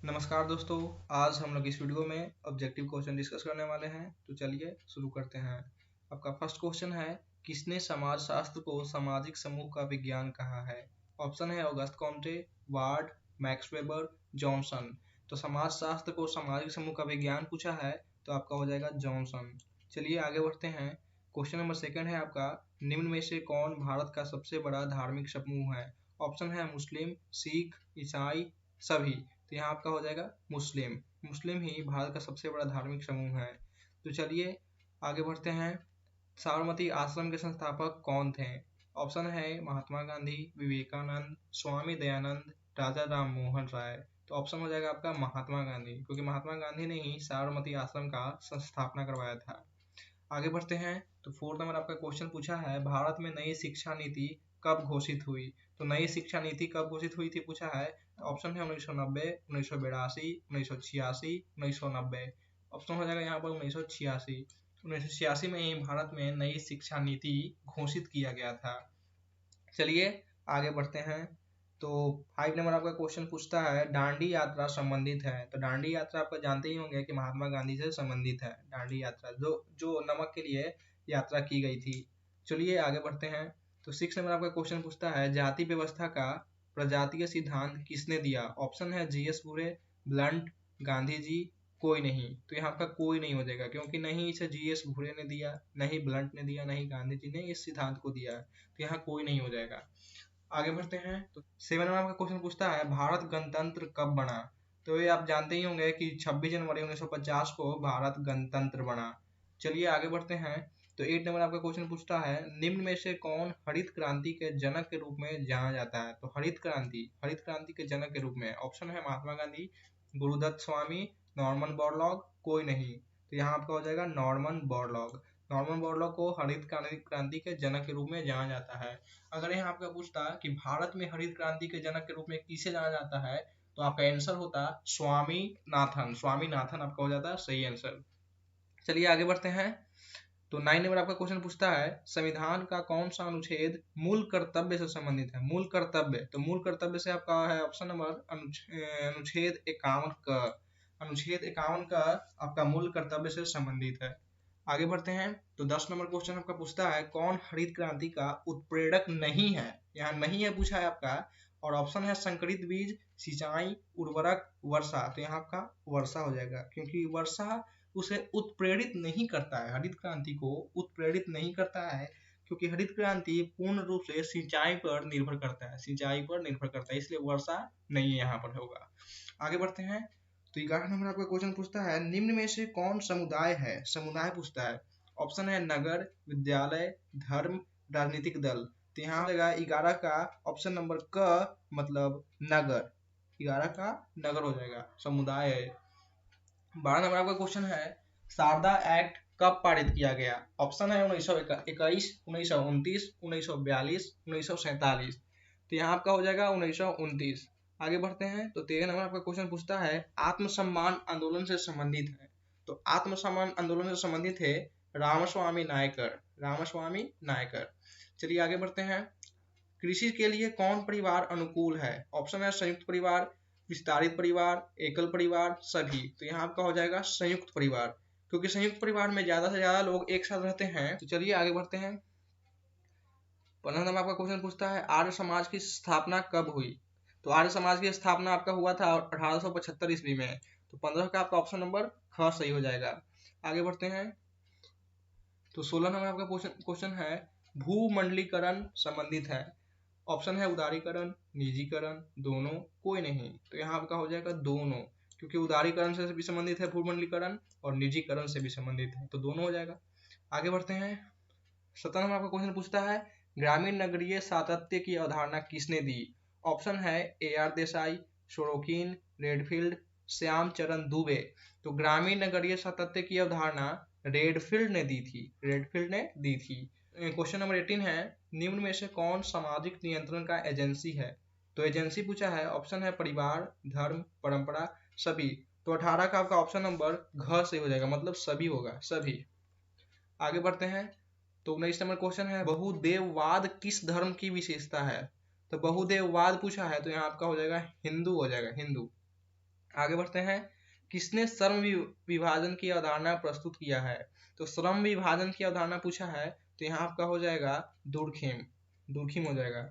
नमस्कार दोस्तों। आज हम लोग इस वीडियो में ऑब्जेक्टिव क्वेश्चन डिस्कस करने वाले हैं। तो चलिए शुरू करते हैं। आपका फर्स्ट क्वेश्चन है, किसने समाजशास्त्र को सामाजिक समूह का विज्ञान कहा है? ऑप्शन है August Comte, ward, max weber, Johnson. तो समाजशास्त्र को सामाजिक समूह का विज्ञान पूछा है तो आपका हो जाएगा जॉनसन। चलिए आगे बढ़ते हैं। क्वेश्चन नंबर सेकंड है आपका, निम्न में से कौन भारत का सबसे बड़ा धार्मिक समूह है? ऑप्शन है मुस्लिम, सिख, ईसाई, सभी। तो यहाँ आपका हो जाएगा मुस्लिम। मुस्लिम ही भारत का सबसे बड़ा धार्मिक समूह है। तो चलिए आगे बढ़ते हैं। साबरमती आश्रम के संस्थापक कौन थे? ऑप्शन है महात्मा गांधी, विवेकानंद, स्वामी दयानंद, राजा राम मोहन राय। तो ऑप्शन हो जाएगा आपका महात्मा गांधी, क्योंकि महात्मा गांधी ने ही साबरमती आश्रम का संस्थापना करवाया था। आगे बढ़ते हैं। तो फोर्थ नंबर आपका क्वेश्चन पूछा है, भारत में नई शिक्षा नीति कब घोषित हुई? तो नई शिक्षा नीति कब घोषित हुई थी पूछा है। ऑप्शन है 1990, 1982, 1986, 1990। ऑप्शन हो जाएगा यहाँ पर 1986। 1986 में ही भारत में नई शिक्षा नीति घोषित किया गया था। चलिए आगे बढ़ते हैं। तो 5 नंबर आपका क्वेश्चन पूछता है, दांडी यात्रा संबंधित है? तो दांडी यात्रा आपको जानते ही होंगे कि महात्मा गांधी से संबंधित है। दांडी यात्रा जो जो नमक के लिए यात्रा की गई थी। चलिए आगे बढ़ते हैं। तो 6 नंबर आपका क्वेश्चन पूछता है, जाति व्यवस्था का प्रजातीय सिद्धांत किसने दिया? ऑप्शन है जीएस बुरे, ब्लंट, गांधी जी, कोई नहीं। तो यहाँ आपका कोई नहीं हो जाएगा, क्योंकि नहीं इसे जीएस भूरे ने दिया, नहीं ब्लंट ने दिया, नहीं गांधी जी ने इस सिद्धांत को दिया। तो यहाँ कोई नहीं हो जाएगा। आगे बढ़ते हैं। तो 7 नंबर आपका क्वेश्चन पूछता है, भारत गणतंत्र कब बना? तो ये आप जानते ही होंगे कि 26 जनवरी 1950 को भारत गणतंत्र बना। चलिए आगे बढ़ते हैं। तो 8 नंबर आपका क्वेश्चन पूछता है, निम्न में से कौन हरित क्रांति के जनक के रूप में जाना जाता है? तो हरित क्रांति के जनक के रूप में ऑप्शन है महात्मा गांधी, गुरुदत्त स्वामी, नॉर्मन बोरलॉग, कोई नहीं। तो यहाँ आपका हो जाएगा नॉर्मन बोरलॉग। नॉर्मन बोरलॉग को हरित क्रांति के जनक के रूप में जाना जाता है। अगर यहाँ आपका पूछता कि भारत में हरित क्रांति के जनक के रूप में किसे जाना जाता है, तो आपका आंसर होता स्वामीनाथन। स्वामीनाथन आपका हो जाता है सही आंसर। चलिए आगे बढ़ते हैं। तो 9 नंबर आपका क्वेश्चन पूछता है, संविधान का कौन सा अनुच्छेद मूल कर्तव्य से संबंधित है? मूल कर्तव्य, तो मूल कर्तव्य से आपका है ऑप्शन नंबर अनुच्छेद 51 का। अनुच्छेद 51 का आपका मूल कर्तव्य से संबंधित है। आगे बढ़ते हैं। तो 10 नंबर क्वेश्चन आपका पूछता है, कौन हरित क्रांति का उत्प्रेरक नहीं है? यहाँ नहीं है पूछा है आपका, और ऑप्शन है संकरित बीज, सिंचाई, उर्वरक, वर्षा। तो यहाँ आपका वर्षा हो जाएगा, क्योंकि वर्षा उसे उत्प्रेरित नहीं करता है, हरित क्रांति को उत्प्रेरित नहीं करता है, क्योंकि हरित क्रांति पूर्ण रूप से सिंचाई पर निर्भर करता है, इसलिए वर्षा नहीं है यहाँ पर होगा। आगे बढ़ते हैं। तो 11 नंबर आपका क्वेश्चन पूछता है, निम्न में से कौन समुदाय है? समुदाय पूछता है। ऑप्शन है नगर, विद्यालय, धर्म, राजनीतिक दल। तो यहाँ लगा 11 का ऑप्शन नंबर क, मतलब नगर। 11 का नगर हो जाएगा, समुदाय है। 12 नंबर आपका क्वेश्चन है, शारदा एक्ट कब पारित किया गया? ऑप्शन है 1921, 1929, 1942, 1947। तो यहाँ आपका हो जाएगा 1929। आगे बढ़ते हैं। तो 13 नंबर आपका क्वेश्चन पूछता है, आत्मसम्मान आंदोलन से संबंधित है? तो आत्मसम्मान आंदोलन से संबंधित है रामस्वामी नायकर। चलिए आगे बढ़ते हैं। कृषि के लिए कौन परिवार अनुकूल है? ऑप्शन है संयुक्त परिवार, विस्तारित परिवार, एकल परिवार, सभी। तो यहाँ आपका हो जाएगा संयुक्त परिवार, क्योंकि संयुक्त परिवार में ज्यादा से ज्यादा लोग एक साथ रहते हैं। तो चलिए आगे बढ़ते हैं। 15 नंबर आपका क्वेश्चन पूछता है, आर्य समाज की स्थापना कब हुई? तो आर्य समाज की स्थापना आपका हुआ था 1875 ईस्वी में। तो 15 का आपका ऑप्शन नंबर ख सही हो जाएगा। आगे बढ़ते हैं। तो 16 नंबर आपका क्वेश्चन है, भूमंडलीकरण संबंधित है? ऑप्शन है उदारीकरण, निजीकरण, दोनों, कोई नहीं। तो यहाँ आपका हो जाएगा दोनों, क्योंकि उदारीकरण से भी संबंधित है भूमंडलीकरण, और निजीकरण से भी संबंधित है, तो दोनों हो जाएगा। आगे बढ़ते हैं। 17 नंबर आपका क्वेश्चन पूछता है, ग्रामीण नगरीय सातत्य की अवधारणा किसने दी? ऑप्शन है AR Desai, Sorokin, Redfield, Shyam चरण दुबे। तो ग्रामीण नगरीय सातत्य की अवधारणा रेडफील्ड ने दी थी। क्वेश्चन नंबर 18 है, निम्न में से कौन सामाजिक नियंत्रण का एजेंसी है? तो एजेंसी पूछा है। ऑप्शन है परिवार, धर्म, परंपरा, सभी। तो 18 का आपका ऑप्शन नंबर घ से हो जाएगा, मतलब सभी होगा, सभी। आगे बढ़ते हैं। तो 19 नंबर क्वेश्चन है, बहुदेववाद किस धर्म की विशेषता है? तो बहुदेववाद पूछा है, तो यहाँ आपका हो जाएगा हिंदू हो जाएगा, हिंदू। आगे बढ़ते हैं, किसने श्रम विभाजन की अवधारणा प्रस्तुत किया है? तो श्रम विभाजन की अवधारणा पूछा है तो यहाँ आपका हो जाएगा दुर्खिम हो जाएगा।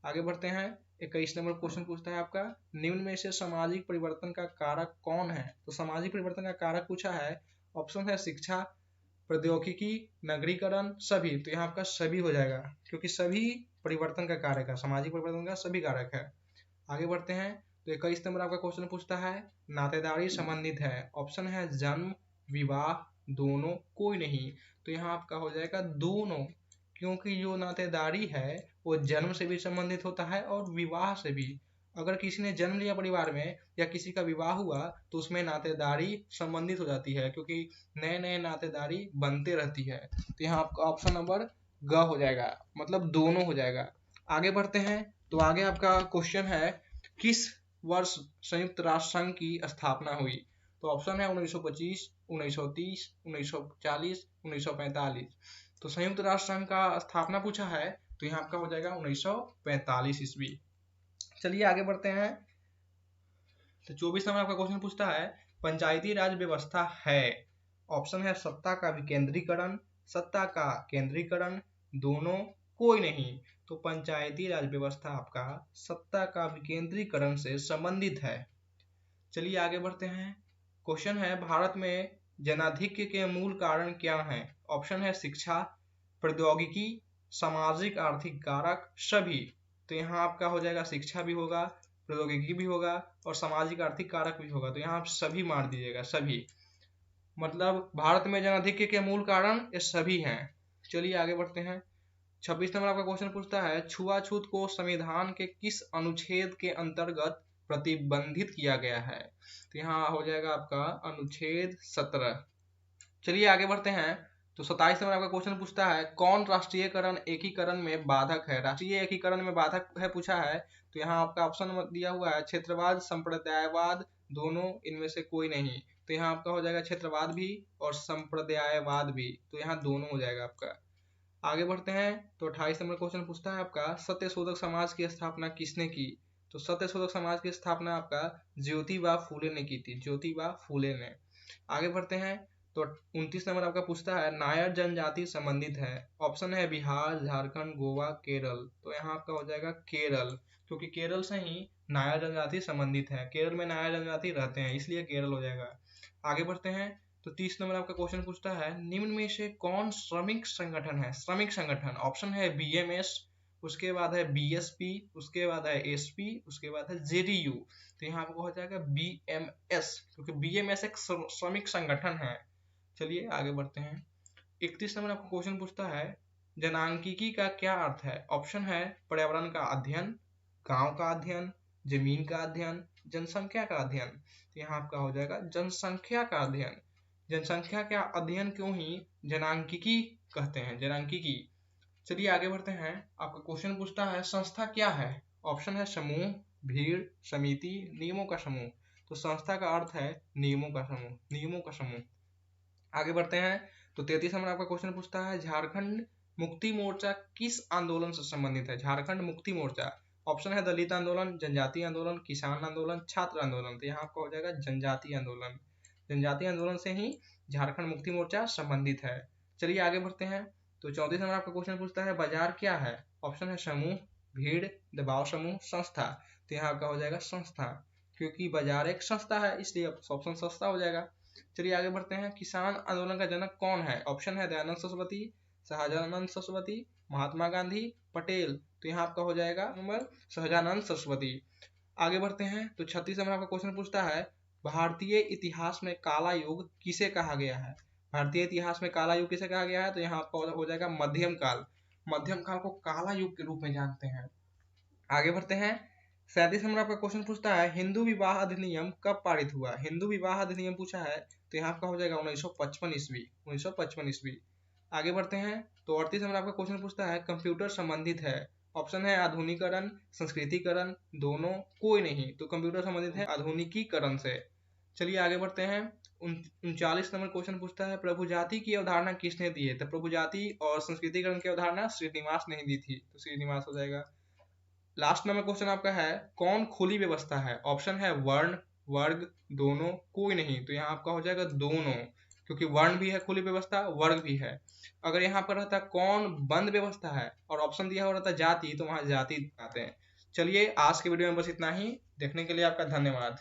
आगे बढ़ते हैं, 21 नंबर क्वेश्चन पूछता है आपका, निम्न में से सामाजिक परिवर्तन का कारक कौन है? तो सामाजिक परिवर्तन का कारक पूछा है, ऑप्शन है शिक्षा, प्रौद्योगिकी, नगरीकरण, सभी। तो यहाँ आपका सभी हो जाएगा, क्योंकि सभी परिवर्तन का कारक है, सामाजिक परिवर्तन का सभी कारक है। आगे बढ़ते हैं, तो 21 नंबर आपका क्वेश्चन पूछता है, नातेदारी संबंधित है, ऑप्शन है जन्म, विवाह, दोनों, कोई नहीं। तो यहाँ आपका हो जाएगा दोनों, क्योंकि जो नातेदारी है वो जन्म से भी संबंधित होता है और विवाह से भी। अगर किसी ने जन्म लिया परिवार में या किसी का विवाह हुआ तो उसमें नातेदारी संबंधित हो जाती है, क्योंकि नए नए नातेदारी बनते रहती है। तो यहाँ आपका ऑप्शन नंबर ग हो जाएगा, मतलब दोनों हो जाएगा। आगे बढ़ते हैं, तो आगे आपका क्वेश्चन है, किस वर्ष संयुक्त राष्ट्र संघ की स्थापना हुई? तो ऑप्शन है 1925, 1930, 1940, 1945। तो संयुक्त राष्ट्र संघ का स्थापना पूछा है तो यहाँ आपका हो जाएगा 1945 ईस्वी। चलिए आगे बढ़ते हैं, तो 24 नंबर आपका क्वेश्चन पूछता है, पंचायती राज व्यवस्था है, ऑप्शन है सत्ता का विकेंद्रीकरण, सत्ता का केंद्रीकरण, दोनों, कोई नहीं। तो पंचायती राज व्यवस्था आपका सत्ता का विकेंद्रीकरण से संबंधित है। चलिए आगे बढ़ते हैं, क्वेश्चन है, भारत में जनाधिक्य के मूल कारण क्या हैं? ऑप्शन है शिक्षा, प्रौद्योगिकी, सामाजिक आर्थिक कारक, सभी। तो यहाँ आपका हो जाएगा शिक्षा भी होगा, प्रौद्योगिकी भी होगा और सामाजिक आर्थिक कारक भी होगा। तो यहाँ आप सभी मार दीजिएगा, सभी, मतलब भारत में जनाधिक्य के मूल कारण ये सभी हैं। चलिए आगे बढ़ते हैं, 26 नंबर आपका क्वेश्चन पूछता है, छुआछूत को संविधान के किस अनुच्छेद के अंतर्गत प्रतिबंधित किया गया है? तो यहाँ हो जाएगा आपका अनुच्छेद 17। चलिए आगे बढ़ते हैं, तो 27 नंबर आपका क्वेश्चन पूछता है, कौन राष्ट्रीयकरण एकीकरण में बाधक है? राष्ट्रीय एकीकरण में बाधक है पूछा है, तो यहाँ आपका ऑप्शन दिया हुआ है क्षेत्रवाद, संप्रदायवाद, दोनों, इनमें से कोई नहीं। तो यहाँ आपका हो जाएगा क्षेत्रवाद भी और संप्रदायवाद भी, तो यहाँ दोनों हो जाएगा आपका। आगे बढ़ते हैं, तो 28 नंबर क्वेश्चन पूछता है आपका, सत्यशोधक समाज की स्थापना किसने की? तो सत्यशोधक समाज की स्थापना आपका ज्योतिबा फूले ने की थी, ज्योतिबा फूले ने। आगे बढ़ते हैं, तो 29 नंबर आपका पूछता है, नायर जनजाति संबंधित है, ऑप्शन है बिहार, झारखंड, गोवा, केरल। तो यहाँ आपका हो जाएगा केरल, क्योंकि केरल से ही नायर जनजाति संबंधित है, केरल में नायर जनजाति रहते हैं, इसलिए केरल हो जाएगा। आगे बढ़ते हैं, तो 30 नंबर आपका क्वेश्चन पूछता है, निम्न में से कौन श्रमिक संगठन है? श्रमिक संगठन, ऑप्शन है बीएमएस, उसके बाद है बीएसपी, उसके बाद है एसपी, उसके बाद है जेडीयू। तो यहाँ आपको हो जाएगा बीएमएस, क्योंकि बीएमएस एक श्रमिक संगठन है। चलिए आगे बढ़ते हैं, 31 नंबर आपको क्वेश्चन पूछता है, जनांकिकी का क्या अर्थ है? ऑप्शन है पर्यावरण का अध्ययन, गांव का अध्ययन, जमीन का अध्ययन, जनसंख्या का अध्ययन। तो यहाँ आपका हो जाएगा जनसंख्या का अध्ययन। जनसंख्या का अध्ययन क्यों ही जनांकिकी कहते हैं, जनांकिकी। चलिए आगे बढ़ते हैं, आपका क्वेश्चन पूछता है, संस्था क्या है? ऑप्शन है समूह, भीड़, समिति, नियमों का समूह। तो संस्था का अर्थ है नियमों का समूह, नियमों का समूह। आगे बढ़ते हैं, तो 33 नंबर आपका क्वेश्चन पूछता है, झारखंड मुक्ति मोर्चा किस आंदोलन से संबंधित है? झारखंड मुक्ति मोर्चा, ऑप्शन है दलित आंदोलन, जनजातीय आंदोलन, किसान आंदोलन, छात्र आंदोलन। तो यहाँ आपका हो जाएगा जनजातीय आंदोलन, जनजातीय आंदोलन से ही झारखंड मुक्ति मोर्चा संबंधित है। चलिए आगे बढ़ते हैं, तो 34 नंबर आपका क्वेश्चन पूछता है, बाजार क्या है? ऑप्शन है समूह, भीड़, दबाव समूह, संस्था। तो यहाँ आपका हो जाएगा संस्था, क्योंकि बाजार एक संस्था है, इसलिए ऑप्शन सस्ता हो जाएगा। चलिए आगे बढ़ते हैं, किसान आंदोलन का जनक कौन है? ऑप्शन है दयानंद सरस्वती, सहजानंद सरस्वती, महात्मा गांधी, पटेल। तो यहाँ आपका हो जाएगा नंबर सहजानंद सरस्वती। आगे बढ़ते हैं, तो 36 नंबर आपका क्वेश्चन पूछता है, भारतीय इतिहास में काला युग किसे कहा गया है? भारतीय इतिहास में काला युग किसे कहा गया है? तो यहाँ आपका हो जाएगा मध्यम काल, मध्यम काल को काला युग के रूप में जानते हैं। आगे बढ़ते हैं, 37 नंबर आपका क्वेश्चन पूछता है, हिंदू विवाह अधिनियम कब पारित हुआ? हिंदू विवाह अधिनियम पूछा है, तो यहाँ आपका हो जाएगा 1955 ईस्वी, 1955 ईस्वी। आगे बढ़ते हैं, तो 38 नंबर आपका क्वेश्चन पूछता है, कंप्यूटर संबंधित है, ऑप्शन है आधुनिकीकरण, संस्कृतिकरण, दोनों, कोई नहीं। तो कंप्यूटर संबंधित है आधुनिकीकरण से। चलिए आगे बढ़ते हैं, 39 नंबर क्वेश्चन पूछता है, प्रभु जाति की अवधारणा किसने दी है? तो प्रभु जाति और संस्कृतिकरण की अवधारणा श्रीनिवास ने ही दी थी, तो श्रीनिवास हो जाएगा। लास्ट नंबर क्वेश्चन आपका है, कौन खुली व्यवस्था है? ऑप्शन है वर्ण, वर्ग, दोनों, कोई नहीं। तो यहाँ आपका हो जाएगा दोनों, क्योंकि वर्ण भी है खुली व्यवस्था, वर्ग भी है। अगर यहाँ पर रहता कौन बंद व्यवस्था है और ऑप्शन दिया हुआ रहता जाति, तो वहां जाति आते हैं। चलिए आज के वीडियो में बस इतना ही। देखने के लिए आपका धन्यवाद।